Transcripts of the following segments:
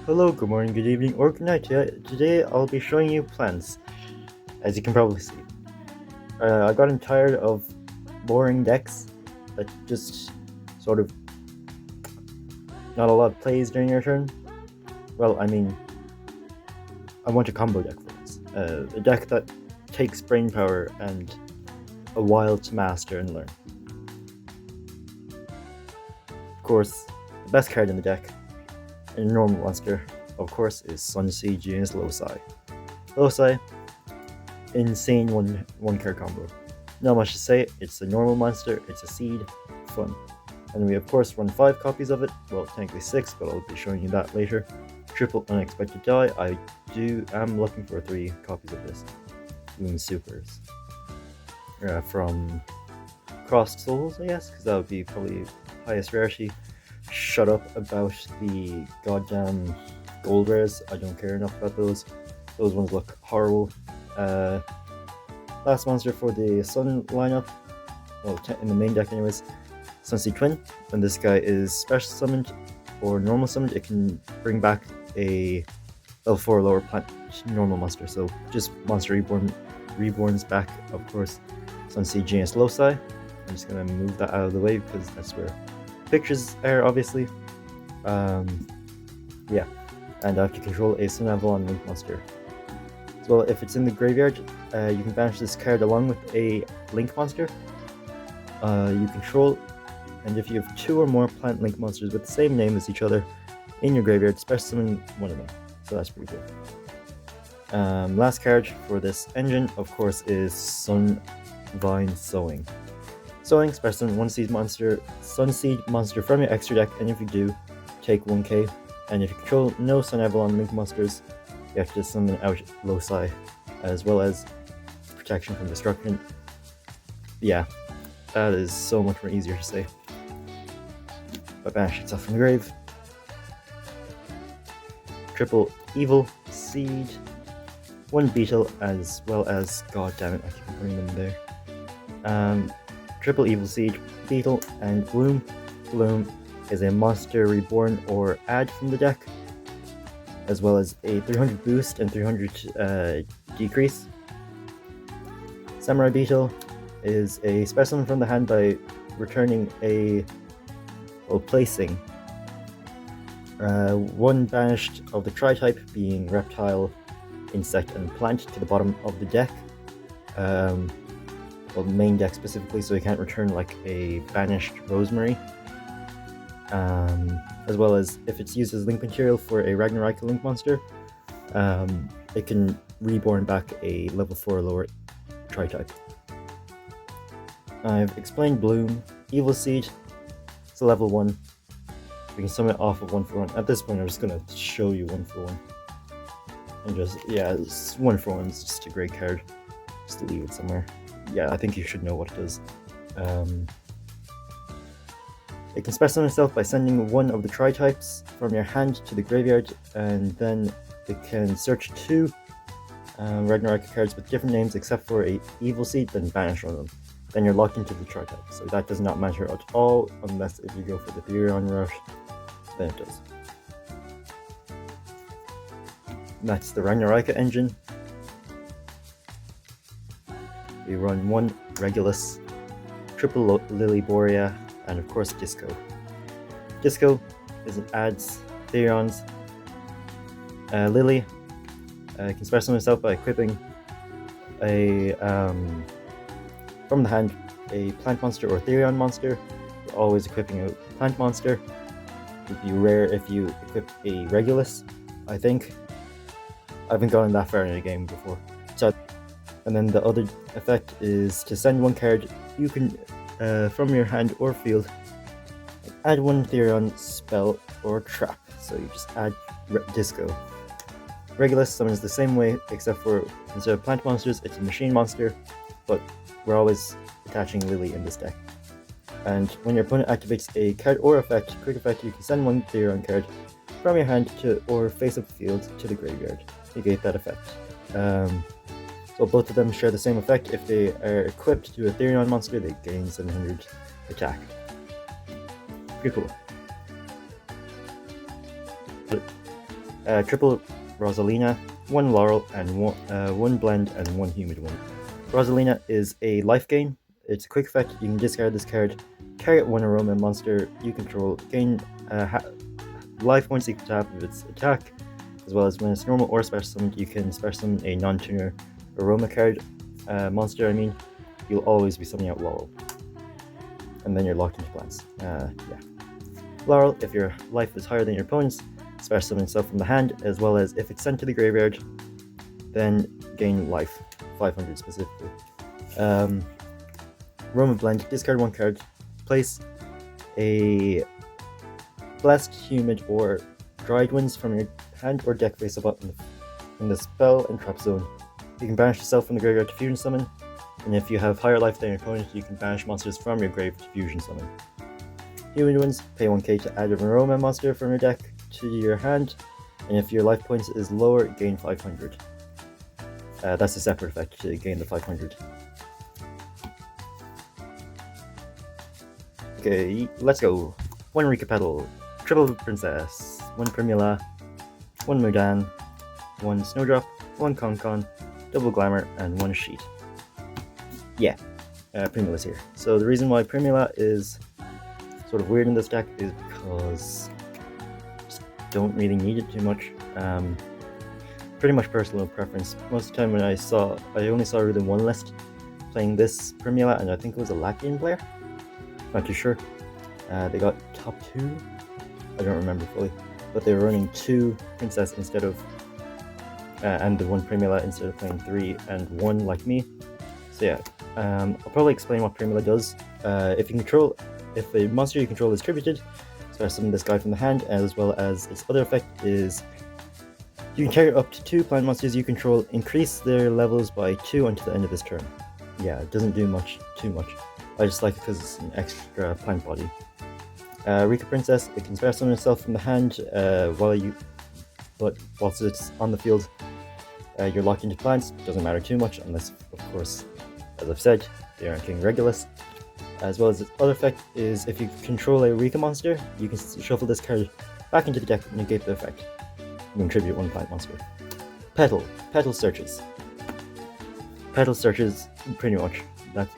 Hello, good morning, good evening, or good night. Today I'll be showing you plants, as you can probably see. I gotten tired of boring decks that just sort of not a lot of plays during your turn. Well, I mean, I want a combo deck for this. A deck that takes brain power and a while to master and learn. Of course, the best card in the deck, a normal monster, of course, is Sunseed Genius Loci. Loci, insane one card combo. Not much to say, it's a normal monster, it's a seed, fun. And we of course run 5 copies of it, well technically 6, but I'll be showing you that later. Triple Unexpected Die, I am looking for 3 copies of this. Boom Supers. From Crossed Souls, I guess, because that would be probably highest rarity. Shut up about the goddamn gold rares, I don't care enough about those. Those ones look horrible. Last monster for the Sun lineup, well in the main deck anyways, Sunseed Twin. When this guy is special summoned or normal summoned, it can bring back a level 4 lower plant normal monster, so just monster reborns back, of course, Sunseed Genius Loci. I'm just going to move that out of the way because that's where pictures are, obviously. Yeah, and I have to control a Sun Avalon Link monster. Well, if it's in the graveyard, you can banish this card along with a Link monster you control, and if you have 2 or more plant Link monsters with the same name as each other in your graveyard, special summon one of them, so that's pretty cool. Last card for this engine, of course, is Sunvine Sowing. Sowing, special summon one Sunseed monster from your extra deck, and if you do, take 1k, and if you control no Sun Avalon Link monsters, you have to summon out Loci, as well as protection from destruction. Yeah, that is so much more easier to say. But banish itself from the grave. Triple Evil Seed, 1 Beetle, as well as, god damn it, I keep putting them there. Triple Evil Seed, Beetle, and Bloom. Bloom is a monster reborn or add from the deck, as well as a 300 boost and 300 decrease. Samurai Beetle is a specimen from the hand by returning placing 1 banished of the tri-type, being reptile, insect, and plant, to the bottom of the deck. Well, main deck specifically, so you can't return like a banished rosemary. As well as if it's used as link material for a Ragnarok Link monster, it can reborn back a level 4 lower tri-type. I've explained Bloom. Evil Seed, it's a level 1. We can summon it off of 1-for-1. At this point, I'm just going to show you 1-for-1. And just, yeah, 1-for-1 is just a great card. Just leave it somewhere. Yeah, I think you should know what it does. It can special summon itself by sending 1 of the tri-types from your hand to the graveyard, and then it can search 2 Ragnarok cards with different names except for a Evil Seed, then banish one of them. Then you're locked into the tri-type, so that does not matter at all, unless if you go for the Therion route, then it does. That's the Ragnarok engine. We run 1 Regulus, triple Lily Borea, and of course Disco. Disco is it adds Therions. Lily can special summon itself by equipping a from the hand a plant monster or Therion monster. You're always equipping a plant monster. It would be rare if you equip a Regulus, I think. I haven't gotten that far in a game before. So, and then the other effect is to send 1 card you can from your hand or field, add 1 Therion spell or trap. So you just add Disco. Regulus summons the same way, except for instead of plant monsters, it's a machine monster, but we're always attaching Lily in this deck. And when your opponent activates a card or effect, quick effect, you can send 1 Therion card from your hand to or face up the field to the graveyard. Negate that effect. So both of them share the same effect. If they are equipped to a Therion monster, they gain 700 attack. Pretty cool. Triple Rosalina, 1 Laurel, and 1 Blend, and 1 Humid one. Rosalina is a life gain. It's a quick effect. You can discard this card, target 1 aroma monster you control, gain life points equal to half of its attack, as well as when it's normal or special summoned, you can special summon a non-tuner aroma card monster. You'll always be summoning out Laurel, and then you're locked into plants. Yeah. Laurel, if your life is higher than your opponent's, special summon itself from the hand, as well as if it's sent to the graveyard, then gain life, 500 specifically. Aroma Blend, discard 1 card, place a Blessed, Humid, or Dried Winds from your hand or deck face up in the spell and trap zone. You can banish yourself from the graveyard to fusion summon, and if you have higher life than your opponent, you can banish monsters from your grave to fusion summon. Humid Winds, pay 1k to add an aroma monster from your deck to your hand, and if your life points is lower, gain 500. That's a separate effect to gain the 500. Okay, let's go. 1 Rika Petal, Triple Princess, 1 Primula, 1 Mudan, 1 Snowdrop, 1 Concon, Double Glamour, and 1 Sheet. Yeah, Primula's here. So the reason why Primula is sort of weird in this deck is because I just don't really need it too much. Pretty much personal preference. Most of the time when I only saw within one list playing this Primula, and I think it was a Latvian player. Not too sure. They got top 2. I don't remember fully, but they were running 2 Princess instead of, and the 1 Primula instead of playing 3 and 1 like me. So yeah, I'll probably explain what Primula does. If a monster you control is tributed, special summon this guy from the hand, as well as its other effect is you can carry up to 2 plant monsters you control, increase their levels by 2 until the end of this turn. Yeah, it doesn't do too much. I just like it because it's an extra plant body. Rika Princess, it can special summon itself from the hand whilst it's on the field. You're locked into plants, doesn't matter too much unless, of course, as I've said, they aren't King Regulus. As well as its other effect is if you control a Rika monster, you can shuffle this card back into the deck and negate the effect. You can tribute 1 plant monster. Petal searches. Petal searches, pretty much. That's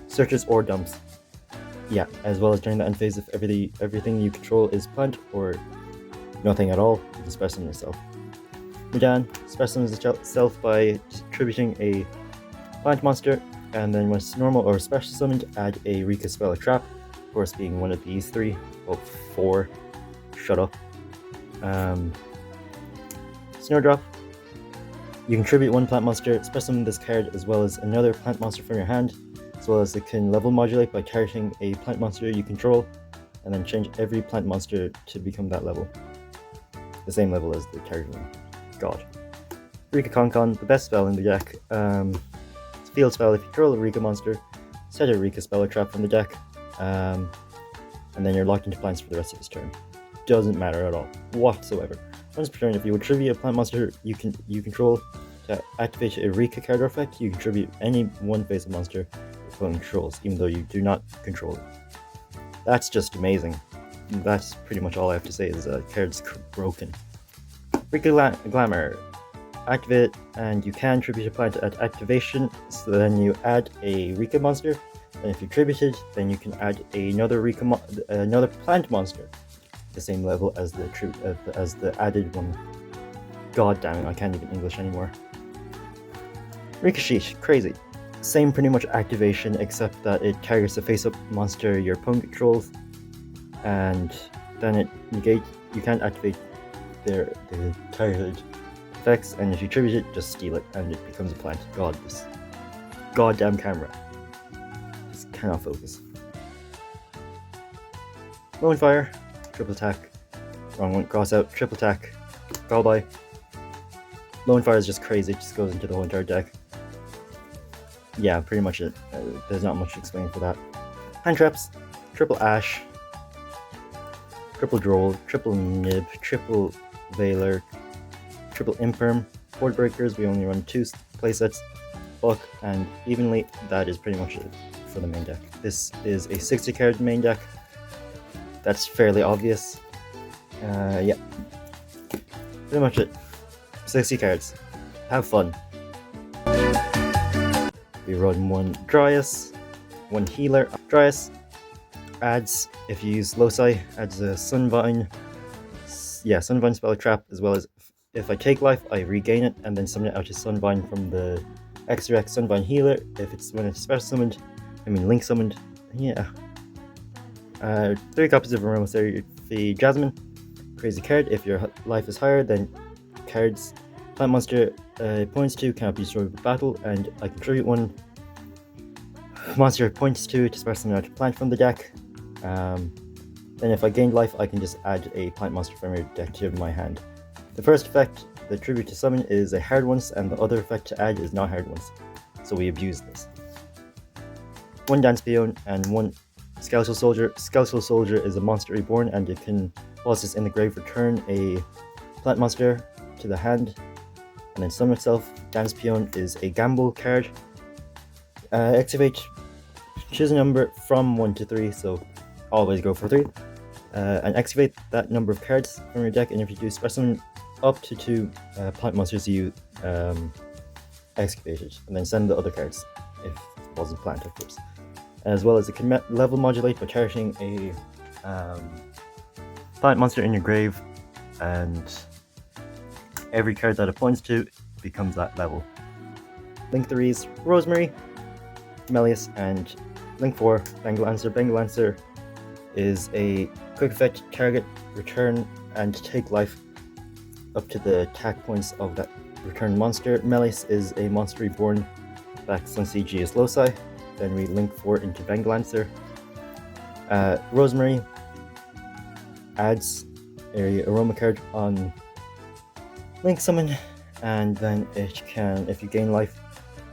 searches or dumps. Yeah, as well as during the end phase, if everything you control is plant or nothing at all, you can special summon yourself. Mudan special summons itself by tributing a plant monster, and then when it's normal or special summoned, add a Rika spell or trap, of course being one of these 3, well 4, shut up. Snowdrop, you can tribute 1 plant monster, special summon this card as well as another plant monster from your hand, as well as it can level modulate by targeting a plant monster you control, and then change every plant monster to become that level. The same level as the target one. God. Rika Concon, the best spell in the deck. It's a field spell. If you control a Rika monster, set a Rika spell or trap from the deck, and then you're locked into plants for the rest of this turn. Doesn't matter at all, whatsoever. Once per turn, if you would tribute a plant monster you control to activate a Rika card or effect, you contribute any 1 face of monster your opponent controls, even though you do not control it. That's just amazing. That's pretty much all I have to say is the card's broken. Rika Glamour. Activate, and you can tribute a plant at activation, so then you add a Rika monster, and if you tributed, then you can add another plant monster, the same level as the added one. God damn it, I can't even English anymore. Rika Sheet, crazy. Same pretty much activation, except that it targets a face-up monster your opponent controls, and then you can't activate the targeted effects, and if you tribute it, just steal it, and it becomes a plant. God, this goddamn camera just cannot focus. Lone Fire, triple attack, wrong one, cross out, triple attack, call by. Lone Fire is just crazy, it just goes into the whole entire deck. Yeah, pretty much it. There's not much to explain for that. Hand Traps, triple Ash, triple Droll, triple Nib, triple Veiler, triple Imperm, Board Breakers. We only run 2 playsets, Buck, and Evenly. That is pretty much it for the main deck. This is a 60 card main deck. That's fairly obvious. Yeah. pretty much it. 60 cards. Have fun. We run one Dryas, one Healer. Dryas adds, if you use Loci, adds a Sunvine. Yeah, Sunvine spell trap, as well as if I take life, I regain it and then summon it out to Sunvine from the Extract Sunvine Healer. If it's when it's special summoned, Link summoned. Yeah. 3 copies of Aromatherapy Jasmine. Crazy card. If your life is higher, then cards plant monster points to cannot be destroyed with battle, and I contribute 1 monster points to special summon out a plant from the deck. Then if I gained life, I can just add a plant monster from your deck to my hand. The first effect, the tribute to summon, is a hard once, and the other effect to add is not hard once. So we abuse this. 1 Dance Peon and 1 Skeletal Soldier. Skeletal Soldier is a monster reborn, and you can, whilst it's in the grave, return a plant monster to the hand and then summon itself. Dance Peon is a gamble card. Activate, choose a number from 1 to 3, so always go for 3. And activate that number of cards from your deck, and if you do special summon up to 2 plant monsters, you excavate it, and then send the other cards, if it wasn't plant, of course. As well as it can level modulate by targeting a plant monster in your grave, and every card that it points to becomes that level. Link 3's Rosemary, Melius, and Link 4, Bengalancer. Bengalancer is a quick effect, target, return, and take life up to the attack points of that returned monster. Melius is a monster reborn, back Sun CG as Loci. Then we link 4 into Bengalancer. Rosemary adds a aroma card on link summon, and then it can, if you gain life,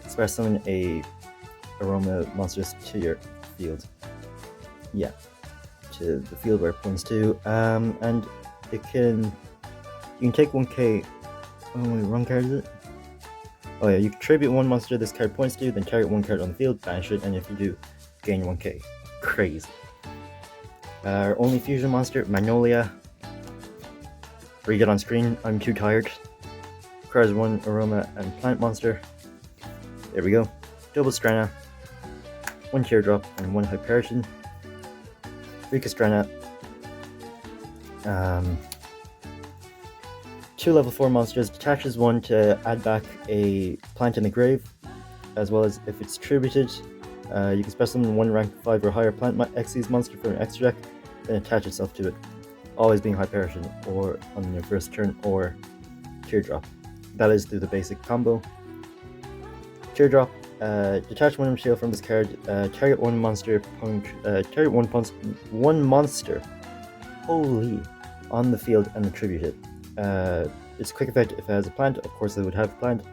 special summon a aroma monsters to your field. Yeah, to the field where it points to, and it can, you can take 1k. Oh wait, wrong card is it? Oh yeah, you contribute 1 monster this card points to, then target 1 card on the field, banish it, and if you do, gain 1k. Crazy. Our only fusion monster, Magnolia. Read it on screen, I'm too tired. Requires 1 aroma and plant monster. There we go. Double Strana, 1 teardrop, and 1 Hyperion. Rika Strana. 2 level 4 monsters, detaches 1 to add back a plant in the grave, as well as if it's tributed, you can special summon 1 rank 5 or higher plant Xyz monster from an extra deck, then attach itself to it, always being Hyperion or on your first turn, or Teardrop. That is through the basic combo. Teardrop, detach 1 material from this card, target 1 monster, target 1 monster, holy, on the field and attribute it. It's a quick effect if it has a plant, of course it would have a plant.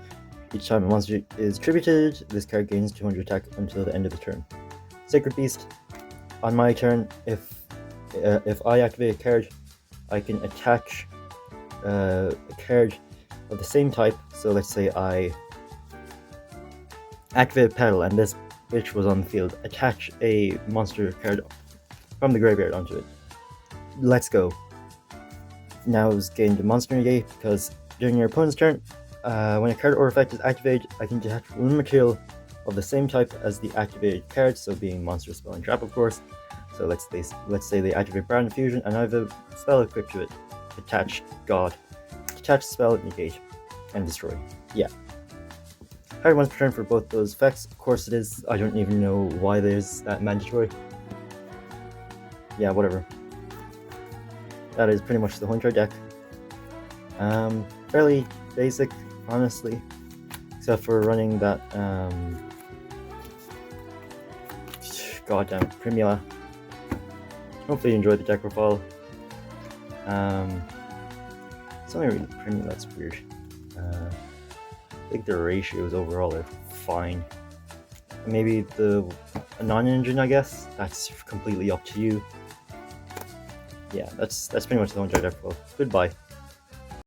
Each time a monster is tributed, this card gains 200 attack until the end of the turn. Sacred Beast, on my turn, if I activate a card, I can attach a card of the same type. So let's say I activate Petal and this bitch was on the field, attach a monster card from the graveyard onto it. Let's go. Now it's gained a monster negate, because during your opponent's turn, when a card or effect is activated, I can detach 1 material of the same type as the activated card, so being monster, spell, and trap, of course. So let's say they activate Brand Fusion, and I have a spell equipped to it. Attach God. Detach spell, negate, and destroy. Yeah. Hard once per turn for both those effects. Of course it is. I don't even know why there's that mandatory. Yeah, whatever. That is pretty much the whole entire deck. Fairly basic, honestly, except for running that goddamn Primula. Hopefully you enjoyed the deck profile. It's only really Primula that's weird. I think the ratios overall are fine. Maybe the non-engine, I guess. That's completely up to you. Yeah, that's pretty much the whole entire deck profile. Goodbye.